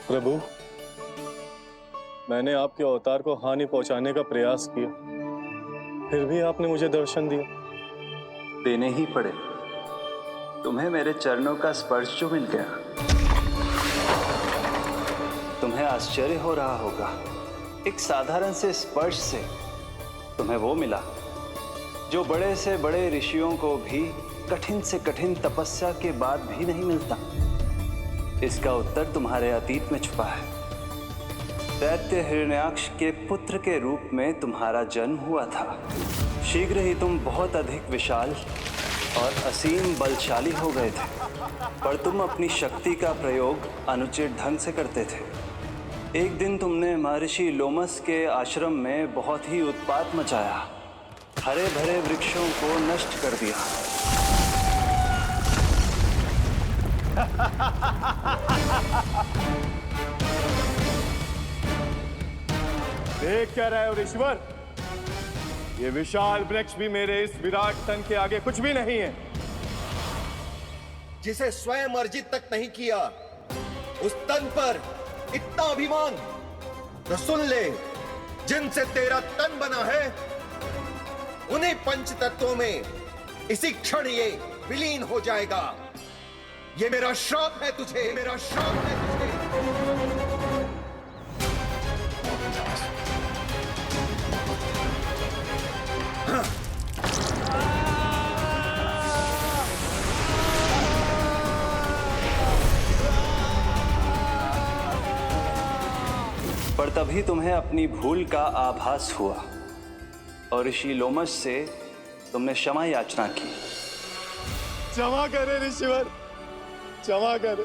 प्रभु, मैंने आपके अवतार को हानि पहुंचाने का प्रयास किया, फिर भी आपने मुझे दर्शन दिया। देने ही पड़े। तुम्हें मेरे चरणों का स्पर्श जो मिल गया, तुम्हें आश्चर्य हो रहा होगा। एक साधारण से स्पर्श से तुम्हें वो मिला जो बड़े से बड़े ऋषियों को भी कठिन से कठिन तपस्या के बाद भी नहीं मिलता। इसका उत्तर तुम्हारे अतीत में छुपा है। दैत्य हिरण्याक्ष के पुत्र के रूप में तुम्हारा जन्म हुआ था। शीघ्र ही तुम बहुत अधिक विशाल और असीम बलशाली हो गए थे, पर तुम अपनी शक्ति का प्रयोग अनुचित ढंग से करते थे। एक दिन तुमने महर्षि लोमस के आश्रम में बहुत ही उत्पात मचाया, हरे भरे वृक्षों को नष्ट कर दिया। देख क्या रहे हो ऋषिवर? ये विशाल वृक्ष भी मेरे इस विराट तन के आगे कुछ भी नहीं है। जिसे स्वयं अर्जित तक नहीं किया, उस तन पर इतना अभिमान। तो सुन ले, जिनसे तेरा तन बना है, उन्हीं पंच तत्वों में इसी क्षण ये विलीन हो जाएगा। ये मेरा श्राप है तुझे, मेरा श्राप है तुझे। पर तभी तुम्हें अपनी भूल का आभास हुआ और ऋषि लोमस से तुमने क्षमा याचना की। क्षमा करे ऋषिवर, क्षमा करे।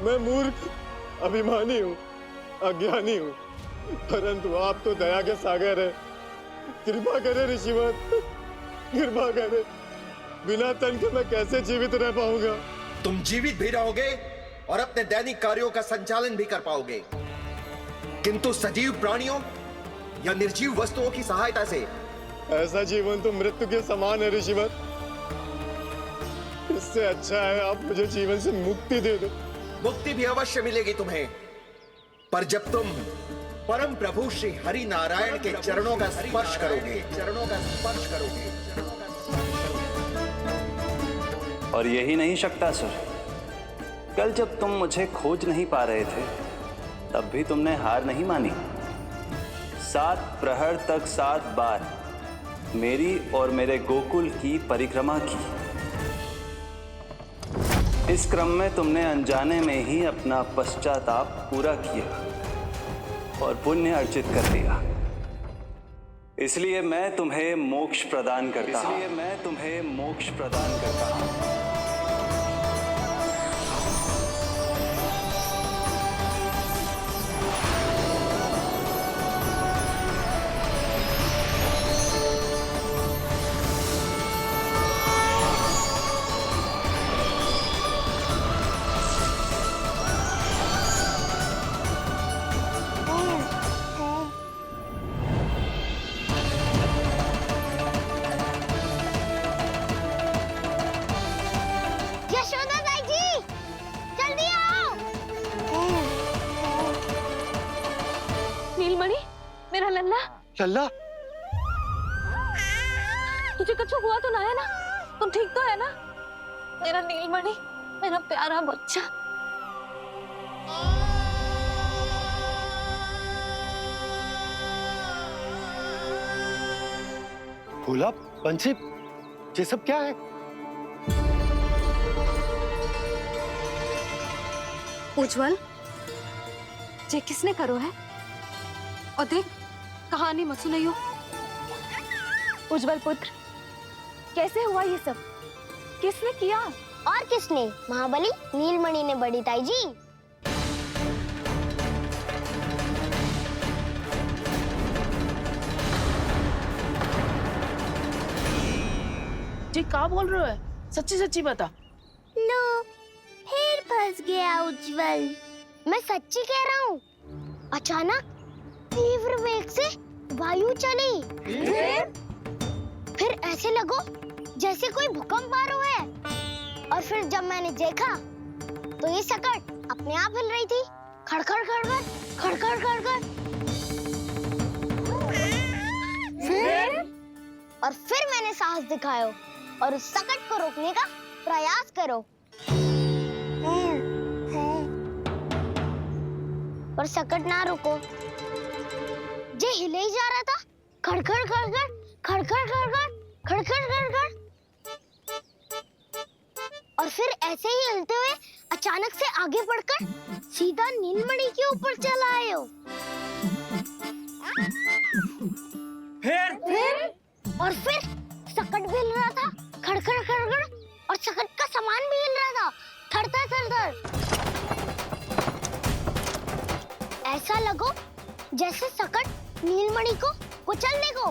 मैं मूर्ख, अभिमानी हूँ, अज्ञानी हूँ, परंतु आप तो दया के सागर है। कृपा करे ऋषिवर, कृपा करे। बिना तन के मैं कैसे जीवित रह पाऊंगा? तुम जीवित भी रहोगे और अपने दैनिक कार्यों का संचालन भी कर पाओगे, किंतु सजीव प्राणियों या निर्जीव वस्तुओं की सहायता से। ऐसा जीवन तो मृत्यु के समान है ऋषिवर। इससे अच्छा है आप मुझे जीवन से मुक्ति दे दो। मुक्ति भी अवश्य मिलेगी तुम्हें, पर जब तुम परम प्रभु श्री हरि नारायण के चरणों का स्पर्श करोगे, चरणों का स्पर्श करोगे। और यही नहीं शक्तासुर, कल जब तुम मुझे खोज नहीं पा रहे थे, तब भी तुमने हार नहीं मानी। 7 प्रहर तक 7 बार मेरी और मेरे गोकुल की परिक्रमा की। इस क्रम में तुमने अनजाने में ही अपना पश्चाताप पूरा किया और पुण्य अर्जित कर लिया। इसलिए मैं तुम्हें मोक्ष प्रदान करता हूं। इसलिए मैं तुम्हें मोक्ष प्रदान करता हूं। मेरा लल्ला, लल्ला, तुझे कुछ हुआ तो ना है ना? तुम ठीक तो है ना? मेरा नीलमणि, मेरा प्यारा बच्चा। भोला, बंसी, ये सब क्या है? उज्जवल, ये किसने करो है? और देख, कहानी मत सुनाइयो। उज्जवल पुत्र, कैसे हुआ ये सब? किसने किया? और किसने? महाबली नीलमणि ने बड़ी ताई जी। जी क्या बोल रहे हो? सच्ची सच्ची बता। लो, फिर फंस गया उज्जवल। मैं सच्ची कह रहा हूँ। अचानक तीव्र वेग से वायु चली। फिर ऐसे लगो जैसे कोई भूकंप आ रहा है। और फिर जब मैंने देखा तो ये सकट अपने आप हिल रही थी, खड़खड़ में साहस दिखाओ और उस सकट को रोकने का प्रयास करो। पर सकट ना रुको। जे हिले ही जा रहा था, खड़खड़ खड़खड़ खड़खड़ खड़खड़ खड़खड़ खड़खड़, और फिर ऐसे ही हिलते हुए अचानक से आगे बढ़कर सीधा नीलमणि के ऊपर चला आए हो। और फिर सकट भी हिल रहा था, खड़खड़ खड़खड़, और सकट का सामान भी हिल रहा था, थरथर थरथर। ऐसा लगो जैसे सकट नीलमणि को कुचलने को।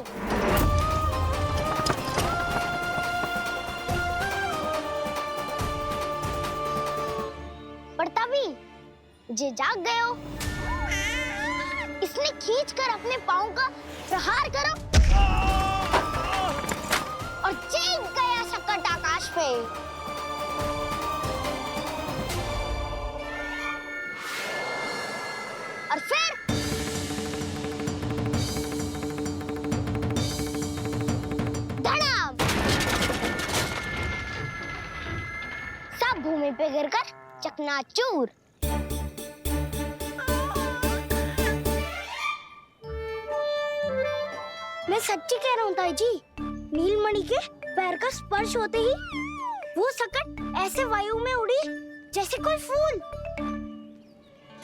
पर तभी जे जाग गए हो। इसने खींचकर अपने पाँव का प्रहार करो और चीख गया सकट आकाश पे। और फिर धड़ाम, सब भूमि पे गिरकर चकनाचूर। मैं सच्ची कह रहा हूँ ताई जी, नीलमणि के पैर का स्पर्श होते ही वो सकट ऐसे वायु में उड़ी जैसे कोई फूल।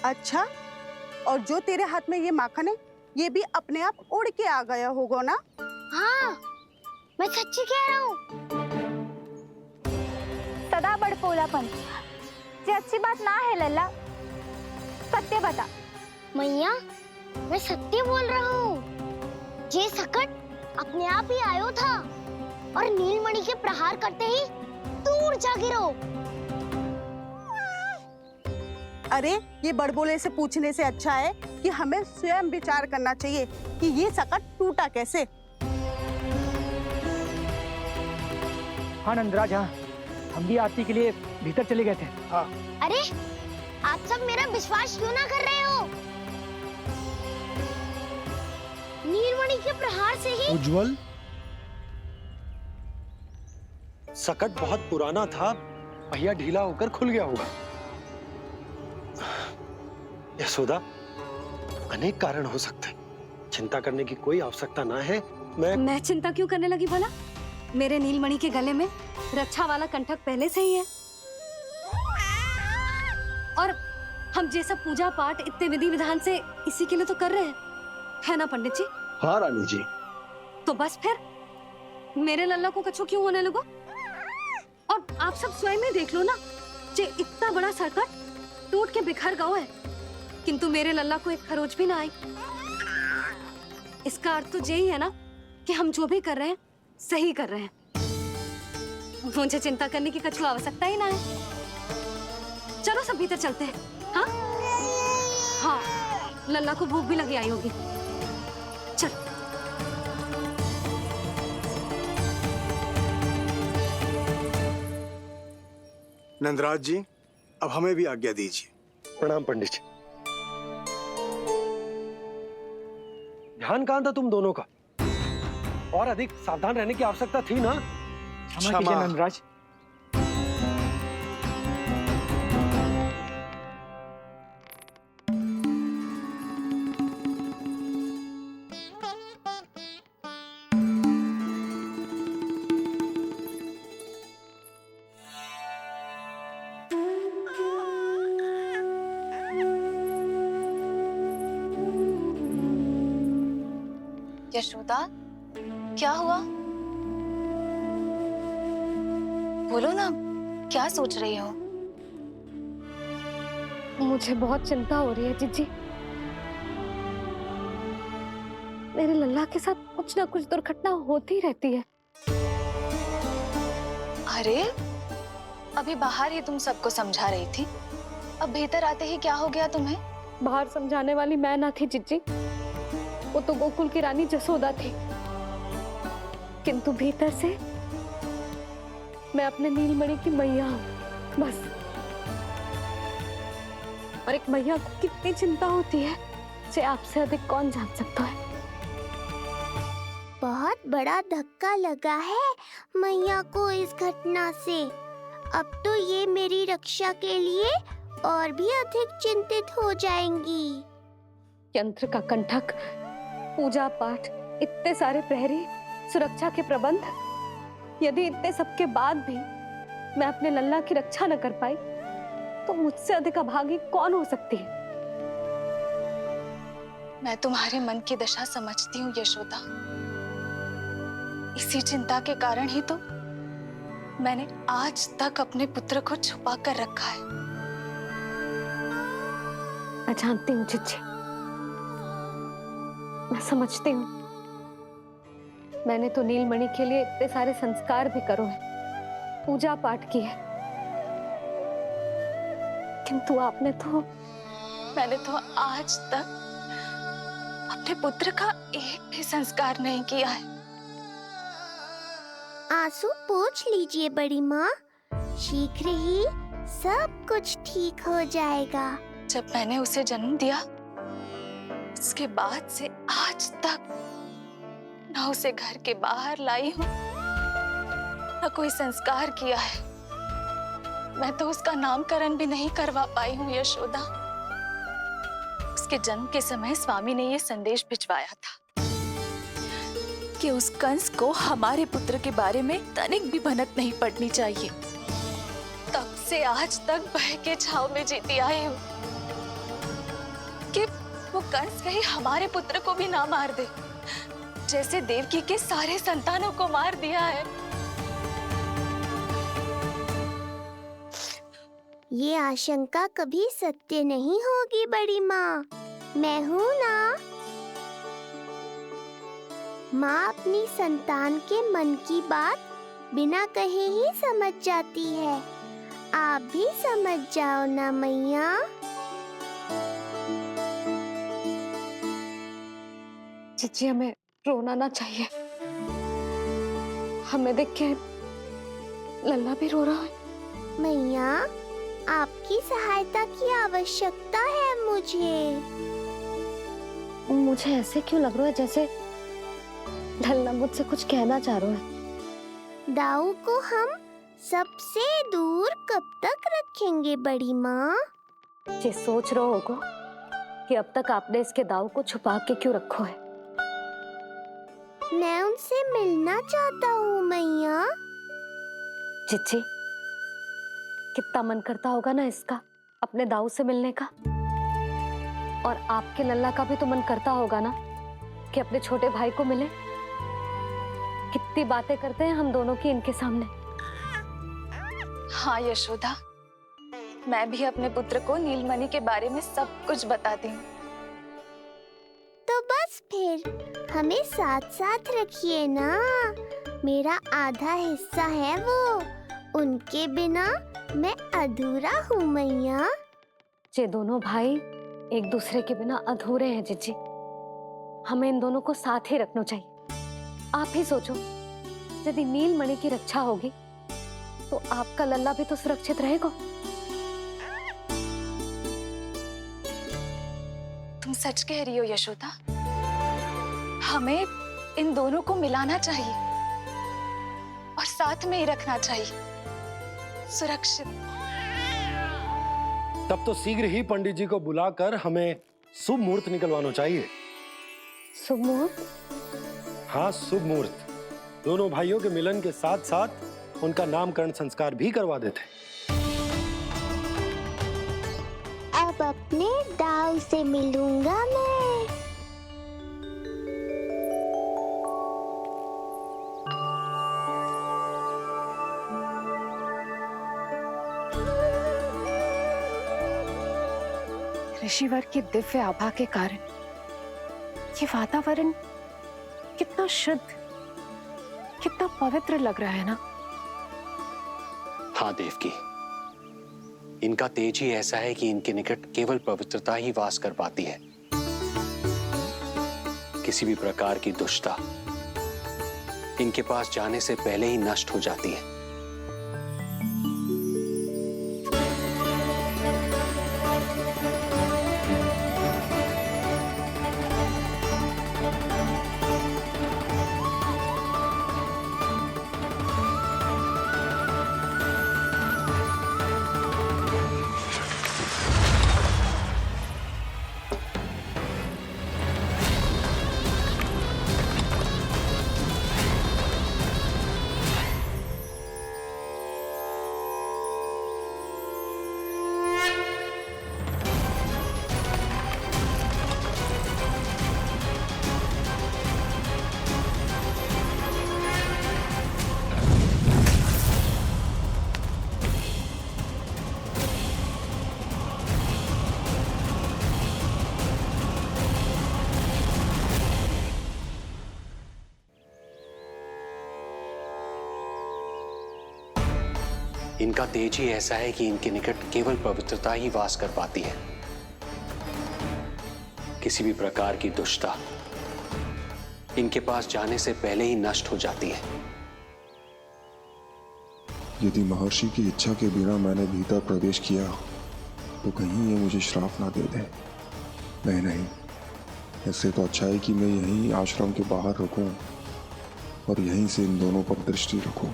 अच्छा, और जो तेरे हाथ में ये माखन है, ये भी अपने आप उड़ के आ गया होगा ना? हाँ, मैं सच्ची कह रहा हूँ। सदा बड़पोलापन, ये अच्छी बात ना है लल्ला। सत्य बता। मैया, मैं सत्य बोल रहा हूँ। ये सकट अपने आप ही आयो था और नीलमणि के प्रहार करते ही दूर जा गिरो। अरे, ये बड़बोले से पूछने से अच्छा है कि हमें स्वयं विचार करना चाहिए कि ये सकट टूटा कैसे। हाँ नंदराज, हाँ, हम भी आरती के लिए भीतर चले गए थे। हाँ। अरे, आप सब मेरा विश्वास क्यों ना कर रहे हो? नीलमणि के प्रहार से ही उज्जवल, सकट बहुत पुराना था, पहिया ढीला होकर खुल गया होगा। यशोदा, अनेक कारण हो सकते हैं, चिंता करने की कोई आवश्यकता ना है। मैं चिंता क्यों करने लगी भला? मेरे नीलमणि के गले में रक्षा वाला कंठक पहले से ही है, और हम ये सब पूजा पाठ इतने विधि विधान से इसी के लिए तो कर रहे हैं, है ना पंडित जी? हाँ रानी जी। तो बस फिर मेरे लल्ला को कछु क्यों होने लगो? और आप सब स्वयं ही देख लो ना, जे इतना बड़ा सकट टूट के बिखर गया है, किंतु मेरे लल्ला को एक खरोच भी ना आई। इसका अर्थ तो यही है ना कि हम जो भी कर रहे हैं सही कर रहे हैं। मुझे चिंता करने की कछु आवश्यकता ही ना है। चलो सब भीतर चलते हैं। हाँ हाँ, लल्ला को भूख भी लगी आई होगी। चल। नंदराज जी, अब हमें भी आज्ञा दीजिए। प्रणाम पंडित जी। ध्यान कहाँ था तुम दोनों का? और अधिक सावधान रहने की आवश्यकता थी ना? क्षमा कीजिए नंदराज। यशोदा, क्या हुआ? बोलो ना, क्या सोच रही हो? मुझे बहुत चिंता हो रही है जीजी। मेरे लल्ला के साथ कुछ ना कुछ दुर्घटना होती रहती है। अरे, अभी बाहर ही तुम सबको समझा रही थी, अब भीतर आते ही क्या हो गया तुम्हें? बाहर समझाने वाली मैं ना थी जीजी, वो तो गोकुल की रानी जसोदा थी, किंतु भीतर से मैं अपने नीलमणि की मैया हूँ, बस। और एक मैया को कितनी चिंता होती है, से आपसे अधिक कौन जान सकता है। बहुत बहुत बड़ा धक्का लगा है मैया को इस घटना से। अब तो ये मेरी रक्षा के लिए और भी अधिक चिंतित हो जाएंगी। यंत्र का कंठक, पूजा पाठ, इतने सारे प्रहरी, सुरक्षा के प्रबंध, यदि इतने सबके बाद भी मैं अपने लल्ला की रक्षा न कर पाई तो मुझसे अधिक अभागी कौन हो सकती है? मैं तुम्हारे मन की दशा समझती हूँ यशोदा। इसी चिंता के कारण ही तो मैंने आज तक अपने पुत्र को छुपा कर रखा है। मैं जानती हूँ चिच्ची, मैं समझती हूँ। मैंने तो नीलमणि के लिए इतने सारे संस्कार भी करो है, पूजा पाठ की है, किंतु मैंने तो आज तक अपने पुत्र का एक भी संस्कार नहीं किया है। आंसू पोंछ लीजिए बड़ी माँ, शीघ्र ही सब कुछ ठीक हो जाएगा। जब मैंने उसे जन्म दिया उसके बाद से आज तक न उसे घर के बाहर लाई हूँ न कोई संस्कार किया है। मैं तो उसका नामकरण भी नहीं करवा पाई हूँ यशोदा। उसके जन्म के समय स्वामी ने ये संदेश भिजवाया था कि उस कंस को हमारे पुत्र के बारे में तनिक भी भनक नहीं पड़नी चाहिए। तब से आज तक भय के छाव में जीती आई हूँ कि वो कंस कहीं हमारे पुत्र को भी ना मार दे, जैसे देवकी के सारे संतानों को मार दिया है। ये आशंका कभी सत्य नहीं होगी बड़ी माँ, मैं हूँ ना। माँ अपनी संतान के मन की बात बिना कहे ही समझ जाती है। आप भी समझ जाओ ना मैया। चिच्ची, हमें रोना ना चाहिए। हमें देख के लल्ला भी रो रहा है। मैया, आपकी सहायता की आवश्यकता है मुझे। मुझे ऐसे क्यों लग रहा है जैसे लल्ला मुझसे कुछ कहना चाह रहा है। दाऊ को हम सबसे दूर कब तक रखेंगे बड़ी माँ? ये सोच रहे होगा कि अब तक आपने इसके दाऊ को छुपा के क्यों रखो है। मैं उनसे मिलना चाहता हूँ मैया। चिच्ची, कितना मन करता होगा ना इसका अपने दाऊ से मिलने का। और आपके लल्ला का भी तो मन करता होगा ना कि अपने छोटे भाई को मिले। कितनी बातें करते हैं हम दोनों की इनके सामने। हाँ यशोदा, मैं भी अपने पुत्र को नीलमणि के बारे में सब कुछ बताती हूँ। तो बस फिर हमें साथ साथ रखिए ना। मेरा आधा हिस्सा है वो, उनके बिना मैं अधूरा हूँ मैया। ये दोनों भाई एक दूसरे के बिना अधूरे हैं जिज्जी। हमें इन दोनों को साथ ही रखना चाहिए। आप ही सोचो, यदि नीलमणि की रक्षा होगी तो आपका लल्ला भी तो सुरक्षित रहेगा। तुम सच कह रही हो यशोदा। हमें इन दोनों को मिलाना चाहिए और साथ में ही रखना चाहिए, सुरक्षित। तब तो शीघ्र ही पंडित जी को बुलाकर हमें शुभ मुहूर्त निकलवाना चाहिए। शुभ मुहूर्त? हाँ, शुभ मुहूर्त। दोनों भाइयों के मिलन के साथ साथ उनका नामकरण संस्कार भी करवा देते। अब अपने दाऊ से मिलूंगा मैं। ऋषिवर की दिव्य आभा के कारण ये वातावरण कितना शुद्ध, कितना पवित्र लग रहा है ना। हाँ देवकी, इनका तेज ही ऐसा है कि इनके निकट केवल पवित्रता ही वास कर पाती है। किसी भी प्रकार की दुष्टता इनके पास जाने से पहले ही नष्ट हो जाती है। इनका तेज ही ऐसा है कि इनके निकट केवल पवित्रता ही वास कर पाती है। किसी भी प्रकार की दुष्टता इनके पास जाने से पहले ही नष्ट हो जाती है। यदि महर्षि की इच्छा के बिना मैंने भीतर प्रवेश किया तो कहीं ये मुझे श्राप ना दे दे। नहीं, इससे तो अच्छा है कि मैं यहीं आश्रम के बाहर रुकूं और यहीं से इन दोनों पर दृष्टि रखूं।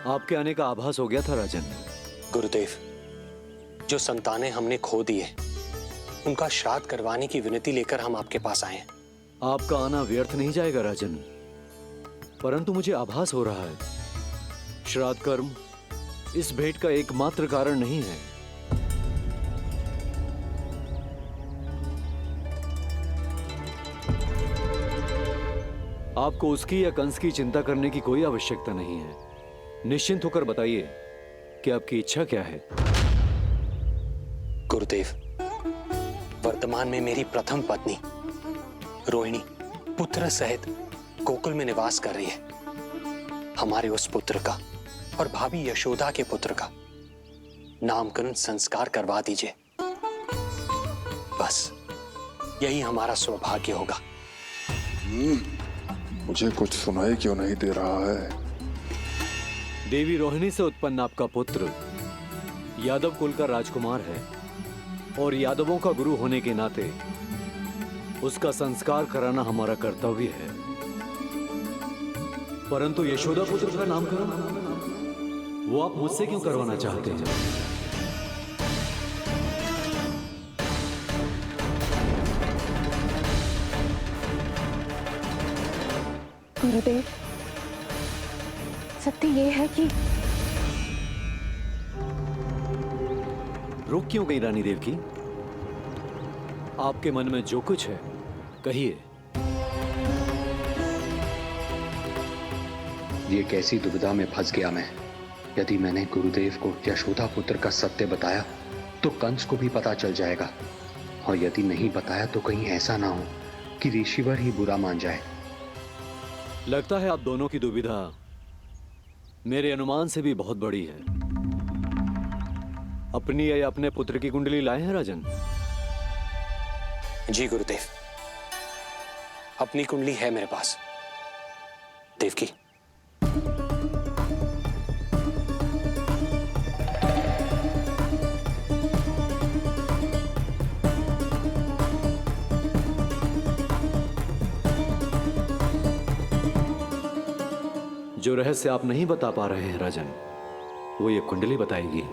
आपके आने का आभास हो गया था राजन। गुरुदेव, जो संतानें हमने खो दी है उनका श्राद्ध करवाने की विनती लेकर हम आपके पास आए हैं। आपका आना व्यर्थ नहीं जाएगा राजन, परंतु मुझे आभास हो रहा है श्राद्ध कर्म इस भेंट का एकमात्र कारण नहीं है। आपको उसकी या कंस की चिंता करने की कोई आवश्यकता नहीं है। निश्चिंत होकर बताइए कि आपकी इच्छा क्या है। गुरुदेव, वर्तमान में मेरी प्रथम पत्नी रोहिणी पुत्र सहित गोकुल में निवास कर रही है। हमारे उस पुत्र का और भाभी यशोदा के पुत्र का नामकरण संस्कार करवा दीजिए। बस यही हमारा सौभाग्य होगा। मुझे कुछ सुनाई क्यों नहीं दे रहा है? देवी रोहिणी से उत्पन्न आपका पुत्र यादव कुल का राजकुमार है और यादवों का गुरु होने के नाते उसका संस्कार कराना हमारा कर्तव्य है। परंतु यशोदा पुत्र का नामकरण वो आप मुझसे क्यों करवाना चाहते हैं? गुरुदेव, सत्य ये है कि रुक क्यों गई रानी देवकी? आपके मन में जो कुछ है कहिए। ये कैसी दुविधा में फंस गया मैं। यदि मैंने गुरुदेव को यशोदा पुत्र का सत्य बताया तो कंस को भी पता चल जाएगा, और यदि नहीं बताया तो कहीं ऐसा ना हो कि ऋषिवर ही बुरा मान जाए। लगता है आप दोनों की दुविधा मेरे अनुमान से भी बहुत बड़ी है। अपनी या अपने पुत्र की कुंडली लाए हैं राजन? जी गुरुदेव, अपनी कुंडली है मेरे पास। देवकी, जो रहस्य आप नहीं बता पा रहे हैं राजन, वो ये कुंडली बताएगी।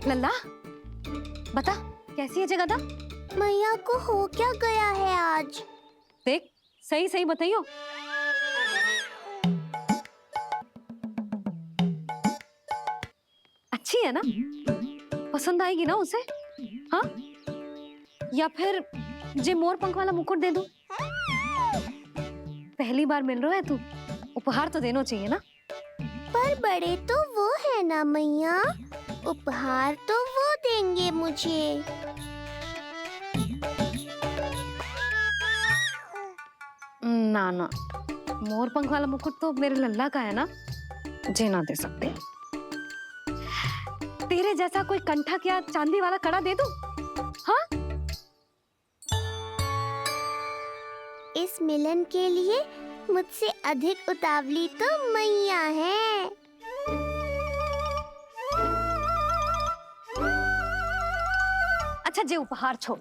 लल्ला, बता कैसी है जगदा? मैया को हो क्या गया है आज? देख, सही सही बताइयो। अच्छी है ना? पसंद आएगी ना उसे? हाँ? या फिर जे मोर पंख वाला मुकुट दे दूं? पहली बार मिल रहा है तू, उपहार तो देना चाहिए ना? पर बड़े तो वो है ना मैया, उपहार तो वो देंगे मुझे। ना ना, मोर पंख वाला मुकुट तो मेरे लल्ला का है ना, जे ना दे सकते। तेरे जैसा कोई कंठक या चांदी वाला कड़ा दे दूं? हाँ? इस मिलन के लिए मुझसे अधिक उतावली तो मैया है। अच्छा, जे उपहार छोड़,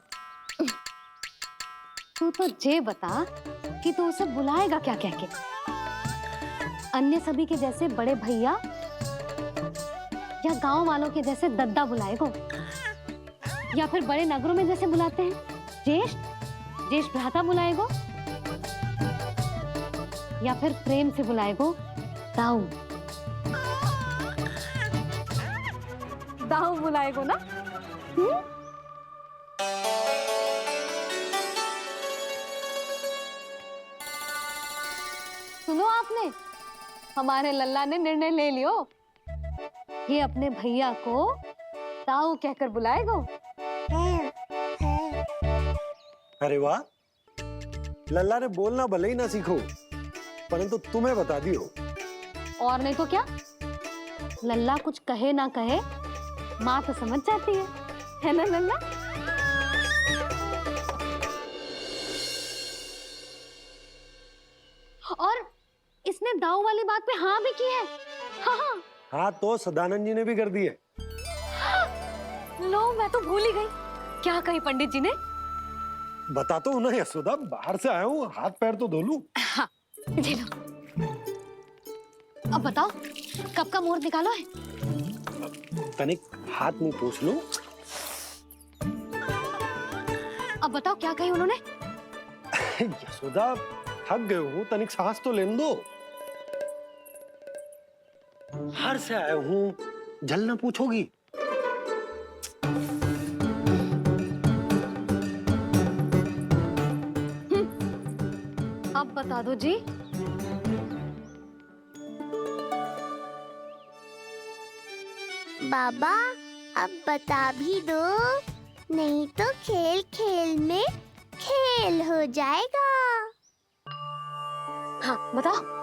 तू तो जे बता कि तू उसे बुलाएगा क्या कह के? अन्य सभी के जैसे बड़े भैया या गांव वालों के जैसे दद्दा बुलाएगो, या फिर बड़े नगरों में जैसे बुलाते हैं ज्येष्ठ भ्राता बुलाएगो, या फिर प्रेम से बुलाएगो दाऊ? दाऊ बुलाएगो ना? सुनो आपने, हमारे लल्ला ने निर्णय ले लियो, ये अपने भैया को दाऊ कहकर बुलाएगो। अरे वाह, लल्ला ने बोलना भले ही ना सीखो, परंतु तुम्हें बता दियो। और नहीं तो क्या, लल्ला कुछ कहे ना कहे माँ तो समझ जाती है ना लल्ला? और इसने दाऊ वाली बात पे हाँ भी की है। हाँ हाँ, तो सदानंद जी ने भी कर दी है। लो, मैं तो भूल ही गई। क्या कही पंडित जी ने? बता तो ना यशोदा, बाहर से आया हूँ, हाथ पैर तो धो लूं। हाँ, ले लो। अब बताओ, कब का मुहूर्त निकालो है? तनिक हाथ मुंह पूछ लूं। अब बताओ क्या कही उन्होंने? यशोदा, थक गए हूँ, तनिक सांस तो लेने दो। बाहर से आया हूँ, जल ना पूछोगी? अब बता दो जी। बाबा, अब बता भी दो, नहीं तो खेल खेल में खेल हो जाएगा। हाँ, बताओ।